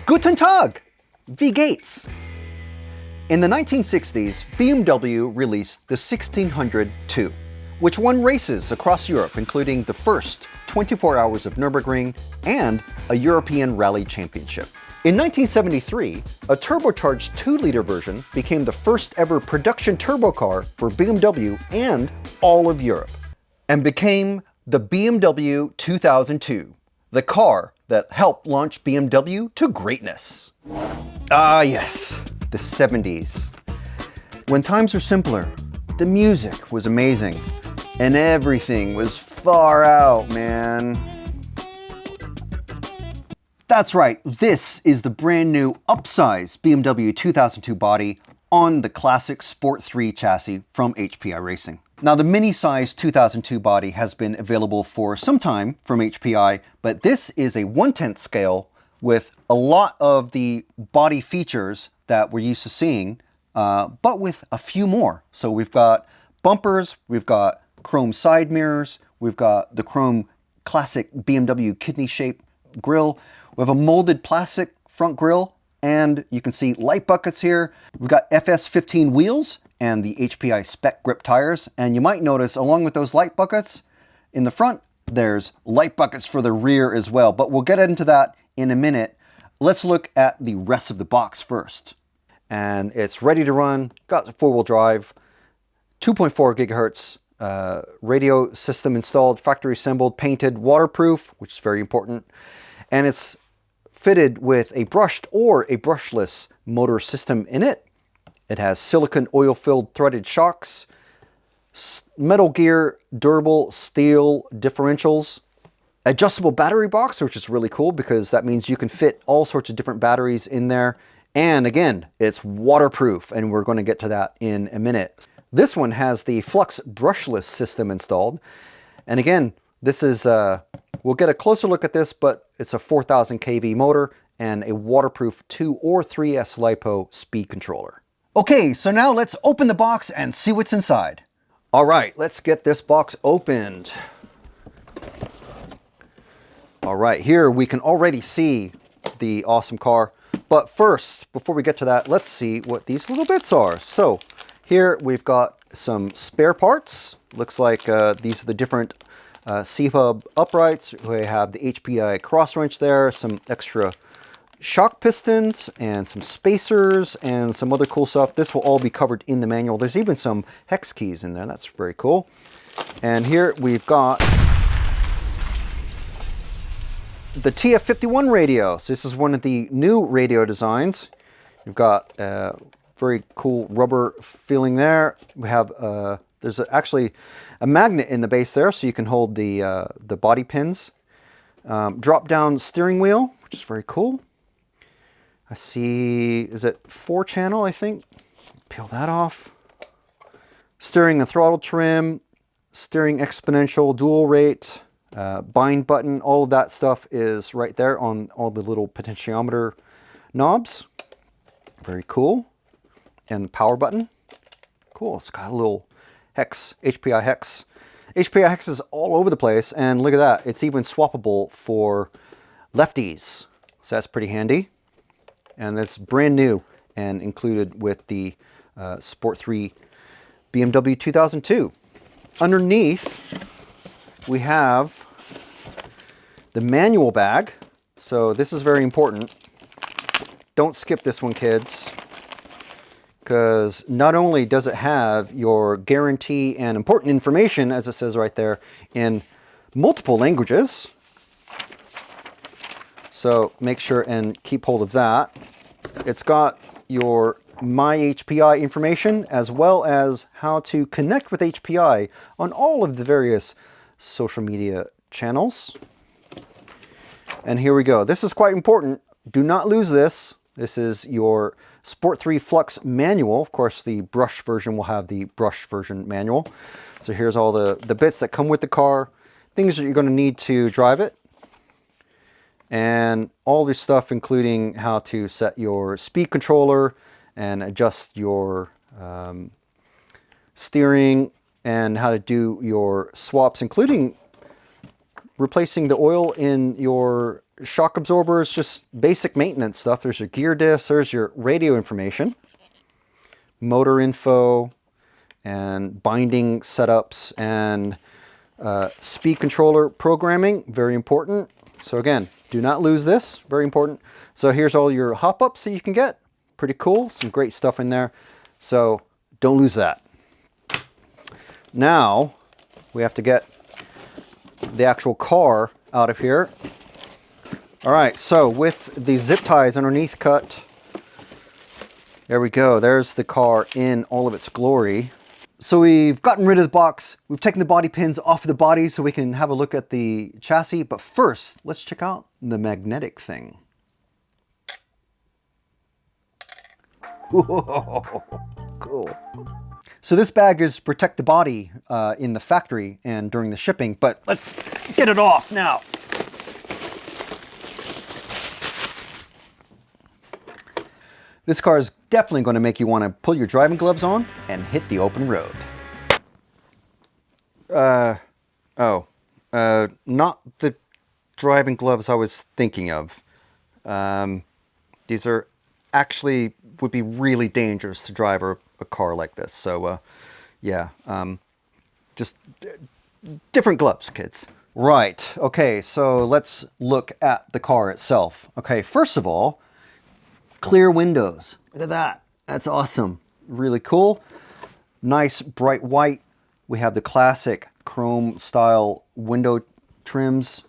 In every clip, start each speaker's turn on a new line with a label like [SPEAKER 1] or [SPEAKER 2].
[SPEAKER 1] Guten Tag! Wie geht's? In the 1960s, BMW released the 1600-2, which won races across Europe, including the first 24 hours of Nürburgring and a European Rally Championship. In 1973, a turbocharged 2-liter version became the first ever production turbo car for BMW and all of Europe, and became the BMW 2002, the car that helped launch BMW to greatness. Ah yes, the 70s. When times were simpler, the music was amazing, and everything was far out, man. That's right, this is the brand new upsize BMW 2002 body on the classic Sport 3 chassis from HPI-Racing. Now the mini-size 2002 body has been available for some time from HPI, but this is a 1/10 scale with a lot of the body features that we're used to seeing, but with a few more. So we've got bumpers, we've got chrome side mirrors, we've got the chrome classic BMW kidney-shaped grille, we have a molded plastic front grille, and you can see light buckets here. We've got FS15 wheels and the HPI spec grip tires, and you might notice along with those light buckets in the front, there's light buckets for the rear as well, but we'll get into that in a minute. Let's look at the rest of the box first. And it's ready to run, got 4-wheel drive, 2.4 gigahertz radio system installed, factory assembled, painted, waterproof, which is very important, and it's fitted with a brushed or a brushless motor system in it. It has silicone oil-filled threaded shocks, metal gear, durable steel differentials, adjustable battery box, which is really cool because that means you can fit all sorts of different batteries in there. And again, it's waterproof, and we're going to get to that in a minute. This one has the Flux brushless system installed. And again, this is, we'll get a closer look at this, but it's a 4000 kV motor and a waterproof 2 or 3S LiPo speed controller. Okay, so now let's open the box and see what's inside. All right, let's get this box opened. All right, here we can already see the awesome car. But first, before we get to that, let's see what these little bits are. So here we've got some spare parts. Looks like these are the different C-hub uprights. We have the HPI cross wrench there, some extra shock pistons and some spacers and some other cool stuff. This will all be covered in the manual. There's even some hex keys in there. That's very cool. And here we've got the TF51 radio. So this is one of the new radio designs. You've got very cool rubber feeling there. We have there's actually a magnet in the base there, so you can hold the body pins. Drop down steering wheel, which is very cool. I see, is it 4-channel, I think? Peel that off. Steering and throttle trim, steering exponential, dual rate, bind button, all of that stuff is right there on all the little potentiometer knobs. Very cool. And the power button. Cool, it's got a little hex, HPI hex. HPI hex is all over the place, and look at that, it's even swappable for lefties. So that's pretty handy. And that's brand new and included with the Sport 3 BMW 2002. Underneath, we have the manual bag. So this is very important. Don't skip this one, kids, because not only does it have your guarantee and important information, as it says right there, in multiple languages. So make sure and keep hold of that. It's got your My HPI information, as well as how to connect with HPI on all of the various social media channels. And here we go. This is quite important. Do not lose this. This is your Sport 3 Flux manual. Of course, the brush version will have the brush version manual. So here's all the bits that come with the car, things that you're going to need to drive it. And all this stuff, including how to set your speed controller and adjust your steering and how to do your swaps, including replacing the oil in your shock absorbers, just basic maintenance stuff. There's your gear diffs, there's your radio information, motor info, and binding setups, and speed controller programming, very important. So again, do not lose this, very important. So here's all your hop-ups that you can get. Pretty cool, some great stuff in there. So don't lose that. Now, we have to get the actual car out of here. All right, so with the zip ties underneath cut, there we go. There's the car in all of its glory. So we've gotten rid of the box. We've taken the body pins off of the body so we can have a look at the chassis. But first, let's check out the magnetic thing. Whoa, cool. So this bag is to protect the body in the factory and during the shipping, but let's get it off now. This car is definitely going to make you want to pull your driving gloves on and hit the open road. Not the driving gloves I was thinking of. These are actually would be really dangerous to drive a car like this. So, yeah, just different gloves, kids. Right, okay, so let's look at the car itself. Okay, first of all, clear windows. Look at that. That's awesome. Really cool. Nice bright white. We have the classic chrome style window trims.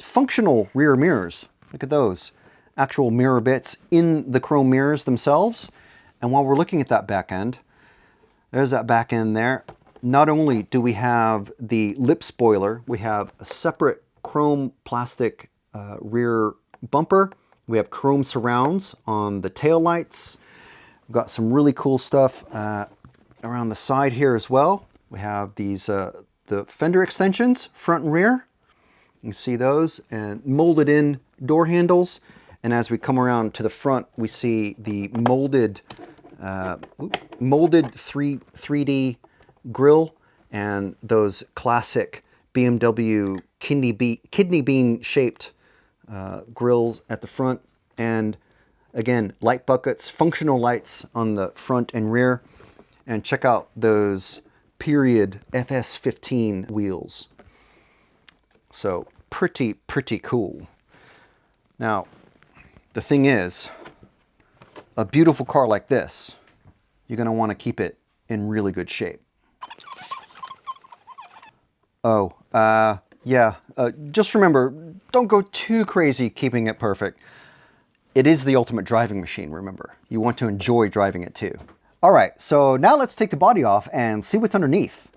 [SPEAKER 1] Functional rear mirrors. Look at those. Actual mirror bits in the chrome mirrors themselves. And while we're looking at that back end, there's that back end there. Not only do we have the lip spoiler, we have a separate chrome plastic rear bumper. We have chrome surrounds on the tail lights. We've got some really cool stuff around the side here as well. We have these the fender extensions, front and rear. You can see those, and molded in door handles. And as we come around to the front, we see the molded 3D grille and those classic BMW kidney bean shaped grills at the front, and again, light buckets, functional lights on the front and rear. And check out those period FS15 wheels. So pretty cool. Now, the thing is, a beautiful car like this, you're going to want to keep it in really good shape. Just remember, don't go too crazy keeping it perfect. It is the ultimate driving machine, remember. You want to enjoy driving it too. All right, so now let's take the body off and see what's underneath.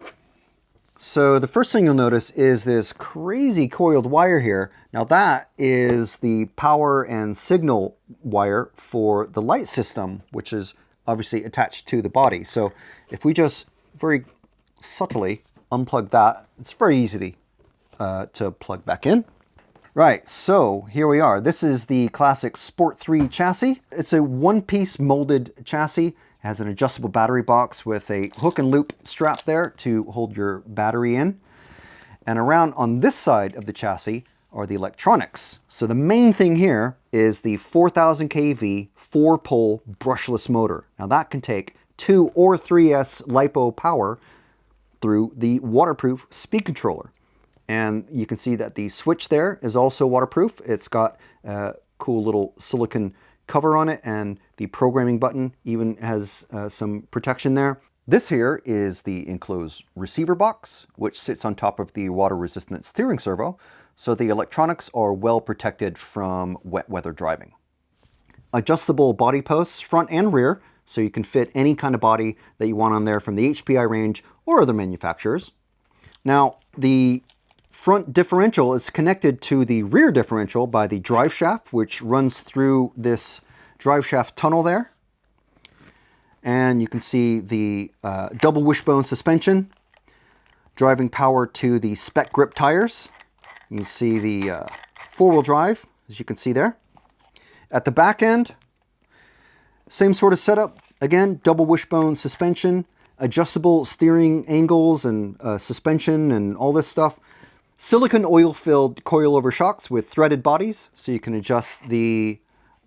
[SPEAKER 1] So the first thing you'll notice is this crazy coiled wire here. Now that is the power and signal wire for the light system, which is obviously attached to the body. So if we just very subtly unplug that, it's very easy to plug back in. Right, so here we are. This is the classic Sport 3 chassis. It's a one-piece molded chassis. It has an adjustable battery box with a hook and loop strap there to hold your battery in. And around on this side of the chassis are the electronics. So the main thing here is the 4000 kV 4-pole brushless motor. Now that can take 2 or 3S LiPo power through the waterproof speed controller. And you can see that the switch there is also waterproof. It's got a cool little silicone cover on it, and the programming button even has some protection there. This here is the enclosed receiver box, which sits on top of the water-resistant steering servo, so the electronics are well protected from wet weather driving. Adjustable body posts, front and rear, so you can fit any kind of body that you want on there from the HPI range or other manufacturers. Now, the front differential is connected to the rear differential by the drive shaft, which runs through this drive shaft tunnel there. And you can see the double wishbone suspension, driving power to the spec grip tires. You see the four-wheel drive, as you can see there. At the back end, same sort of setup. Again, double wishbone suspension, adjustable steering angles and suspension and all this stuff. Silicone oil-filled coilover shocks with threaded bodies, so you can adjust the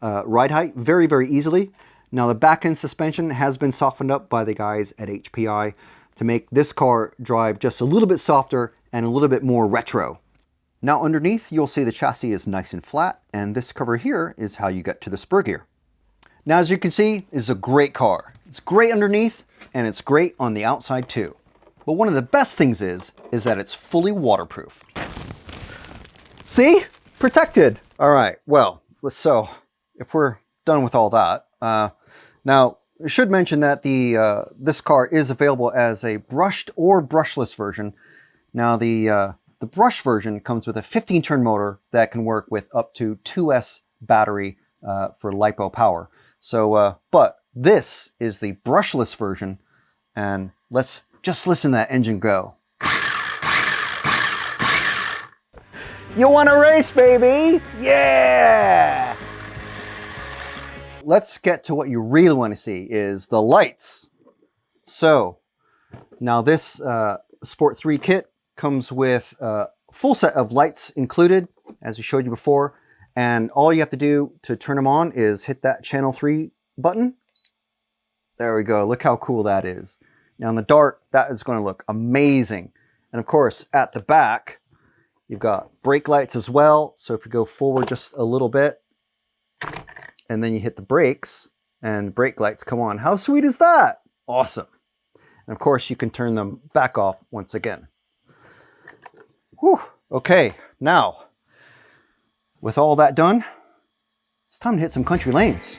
[SPEAKER 1] ride height very, very easily. Now the back end suspension has been softened up by the guys at HPI to make this car drive just a little bit softer and a little bit more retro. Now underneath, you'll see the chassis is nice and flat, and this cover here is how you get to the spur gear. Now as you can see, it's a great car. It's great underneath, and it's great on the outside too. But one of the best things is that it's fully waterproof. See? Protected. All right, well, so if we're done with all that, now I should mention that this car is available as a brushed or brushless version. Now the brush version comes with a 15-turn motor that can work with up to 2S battery for LiPo power. So, but this is the brushless version, and let's just listen to that engine go. You want to race, baby? Yeah! Let's get to what you really want to see is the lights. So now this Sport 3 kit comes with a full set of lights included, as we showed you before, and all you have to do to turn them on is hit that channel 3 button. There we go. Look how cool that is. Now in the dark, that is going to look amazing. And of course, at the back, you've got brake lights as well. So if you go forward just a little bit, and then you hit the brakes, and brake lights come on. How sweet is that? Awesome. And of course, you can turn them back off once again. Whew. Okay, now, with all that done, it's time to hit some country lanes.